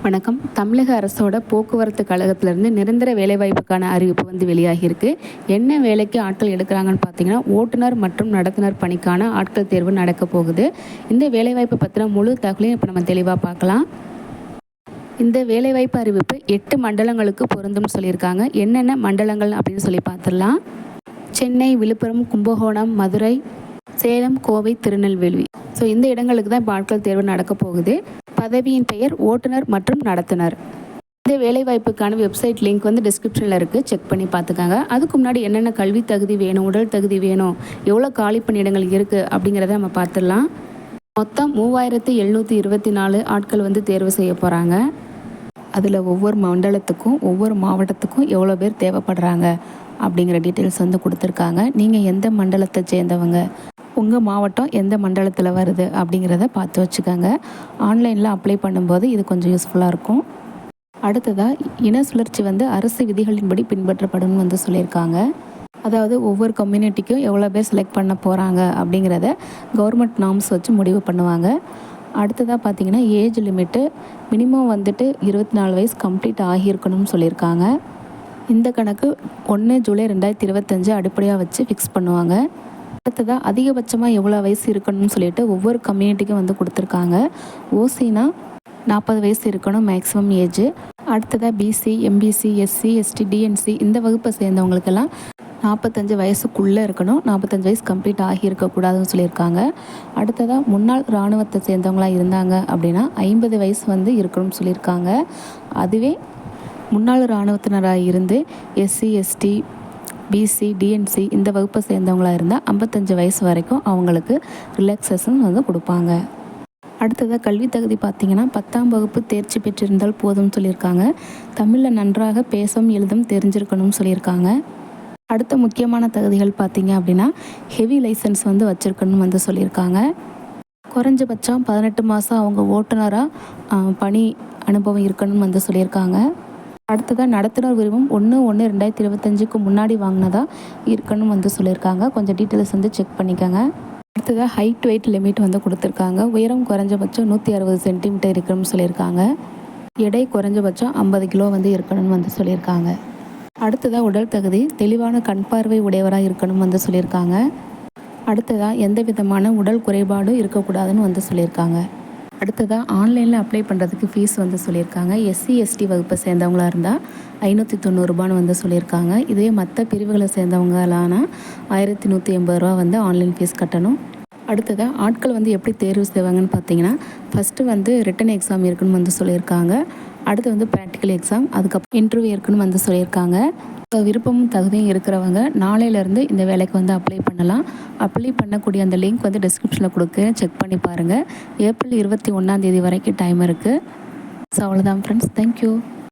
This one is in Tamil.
வணக்கம். தமிழக அரசோட போக்குவரத்து கழகத்திலேருந்து நிரந்தர வேலைவாய்ப்புக்கான அறிவிப்பு வெளியாகியிருக்கு. என்ன வேலைக்கு ஆட்கள் எடுக்கிறாங்கன்னு பார்த்தீங்கன்னா, ஓட்டுநர் மற்றும் நடத்துனர் பணிக்கான ஆட்கள் தேர்வு நடக்க போகுது. இந்த வேலைவாய்ப்பு பற்றின முழு தகவலையும் இப்போ நம்ம தெளிவாக பார்க்கலாம். இந்த வேலைவாய்ப்பு அறிவிப்பு 8 மண்டலங்களுக்கு பொருந்தும்னு சொல்லியிருக்காங்க. என்னென்ன மண்டலங்கள் அப்படின்னு சொல்லி பார்த்துடலாம். சென்னை, விழுப்புரம், கும்பகோணம், மதுரை, சேலம், கோவை, திருநெல்வேலி. இந்த இடங்களுக்கு தான் இப்போ ஆட்கள் தேர்வு நடக்க போகுது. பதவியின் பெயர் ஓட்டுநர் மற்றும் நடத்துனர். இந்த வேலைவாய்ப்புக்கான வெப்சைட் லிங்க் டிஸ்கிரிப்ஷனில் இருக்குது, செக் பண்ணி பார்த்துக்காங்க. அதுக்கு முன்னாடி என்னென்ன கல்வி தகுதி வேணும், உடல் தகுதி வேணும், எவ்வளோ காலி பணியிடங்கள் இருக்குது அப்படிங்கிறத நம்ம பார்த்துடலாம். மொத்தம் 3724 ஆட்கள் தேர்வு செய்ய போகிறாங்க. அதில் ஒவ்வொரு மண்டலத்துக்கும் ஒவ்வொரு மாவட்டத்துக்கும் எவ்வளோ பேர் தேவைப்படுறாங்க அப்படிங்கிற டீட்டெயில்ஸ் கொடுத்துருக்காங்க. நீங்கள் எந்த மண்டலத்தை சேர்ந்தவங்க, உங்கள் மாவட்டம் எந்த மண்டலத்தில் வருது அப்படிங்கிறத பார்த்து வச்சுக்கோங்க. ஆன்லைனில் அப்ளை பண்ணும்போது இது கொஞ்சம் யூஸ்ஃபுல்லாக இருக்கும். அடுத்ததாக இன சுழற்சி அரசு விதிகளின்படி பின்பற்றப்படும் சொல்லியிருக்காங்க. அதாவது ஒவ்வொரு கம்யூனிட்டிக்கும் எவ்வளோ பேர் செலக்ட் பண்ண போகிறாங்க அப்படிங்கிறத கவர்மெண்ட் நார்ம்ஸ் வச்சு முடிவு பண்ணுவாங்க. அடுத்ததாக பார்த்திங்கன்னா, ஏஜ் லிமிட்டு மினிமம் 24 வயசு கம்ப்ளீட் ஆகியிருக்கணும்னு சொல்லியிருக்காங்க. இந்த கணக்கு 1 ஜூலை 2025 அடிப்படையாக வச்சு ஃபிக்ஸ் பண்ணுவாங்க. அடுத்ததாக அதிகபட்சமாக எவ்வளோ வயசு இருக்கணும்னு சொல்லிட்டு ஒவ்வொரு கம்யூனிட்டிக்கும் கொடுத்துருக்காங்க. ஓசினா 40 வயசு இருக்கணும் மேக்ஸிமம் ஏஜ். அடுத்ததாக BC, MBC, SC, ST, DNC இந்த வகுப்பை சேர்ந்தவங்களுக்கெல்லாம் 45 வயசுக்குள்ளே இருக்கணும். 45 வயசு கம்ப்ளீட் ஆகியிருக்கக்கூடாதுன்னு சொல்லியிருக்காங்க. அடுத்ததாக முன்னாள் இராணுவத்தை சேர்ந்தவங்களாக இருந்தாங்க அப்படின்னா 50 வயசு இருக்கணும்னு சொல்லியிருக்காங்க. அதுவே முன்னாள் இராணுவத்தினராக இருந்து எஸ்சி, எஸ்டி, பிசி, டிஎன்சி இந்த வகுப்பை சேர்ந்தவங்களாக இருந்தால் 55 வயசு வரைக்கும் அவங்களுக்கு ரிலாக்ஸேஷன் கொடுப்பாங்க. அடுத்ததாக கல்வி தகுதி பார்த்திங்கன்னா 10ஆம் வகுப்பு தேர்ச்சி பெற்றிருந்தால் போதும்னு சொல்லியிருக்காங்க. தமிழில் நன்றாக பேசவும் எழுதும் தெரிஞ்சிருக்கணும்னு சொல்லியிருக்காங்க. அடுத்த முக்கியமான தகுதிகள் பார்த்திங்க அப்படின்னா ஹெவி லைசன்ஸ் வச்சுருக்கணும்னு சொல்லியிருக்காங்க. குறைஞ்சபட்சம் 18 மாதம் அவங்க ஓட்டுநராக பணி அனுபவம் இருக்கணும்னு சொல்லியிருக்காங்க. அடுத்ததாக நடத்துனர் உரிமம் 1/1/2025 முன்னாடி வாங்கினதா இருக்கணும் சொல்லியிருக்காங்க. கொஞ்சம் டீட்டெயில்ஸ் செக் பண்ணிக்கோங்க. அடுத்ததாக ஹைட் வெயிட் லிமிட் கொடுத்துருக்காங்க. உயரம் குறைஞ்சபட்சம் 160 சென்டிமீட்டர் இருக்கணும்னு சொல்லியிருக்காங்க. எடை குறைஞ்சபட்சம் 50 கிலோ இருக்கணும்னு சொல்லியிருக்காங்க. அடுத்ததாக உடல் தகுதி தெளிவான கண் பார்வை உடையவராக இருக்கணும்னு சொல்லியிருக்காங்க. அடுத்ததாக எந்த விதமான உடல் குறைபாடும் இருக்கக்கூடாதுன்னு சொல்லியிருக்காங்க. அடுத்ததாக ஆன்லைனில் அப்ளை பண்ணுறதுக்கு ஃபீஸ் சொல்லியிருக்காங்க. எஸ்சி, எஸ்டி வகுப்பை சேர்ந்தவங்களாக இருந்தால் 590 ரூபான்னு சொல்லியிருக்காங்க. இதே மற்ற பிரிவுகளை சேர்ந்தவங்களான 1180 ரூபா ஆன்லைன் ஃபீஸ் கட்டணும். அடுத்ததாக ஆட்கள் எப்படி தேர்வு செய்வாங்கன்னு பார்த்தீங்கன்னா, ஃபஸ்ட்டு ரிட்டன் எக்ஸாம் இருக்குன்னு சொல்லியிருக்காங்க. அடுத்து ப்ராக்டிக்கல் எக்ஸாம், அதுக்கப்புறம் இன்டர்வியூ இருக்குன்னு சொல்லியிருக்காங்க. விருப்பமும் தகுதியும் இருக்கிறவங்க நாளையிலேருந்து இந்த வேலைக்கு அப்ளை பண்ணலாம். அப்ளை பண்ணக்கூடிய அந்த லிங்க் டிஸ்கிரிப்ஷனில் கொடுக்குறேன், செக் பண்ணி பாருங்கள். ஏப்ரல் 21 வரைக்கும் டைம் இருக்குது. அவ்வளோதான் ஃப்ரெண்ட்ஸ், தேங்க்யூ.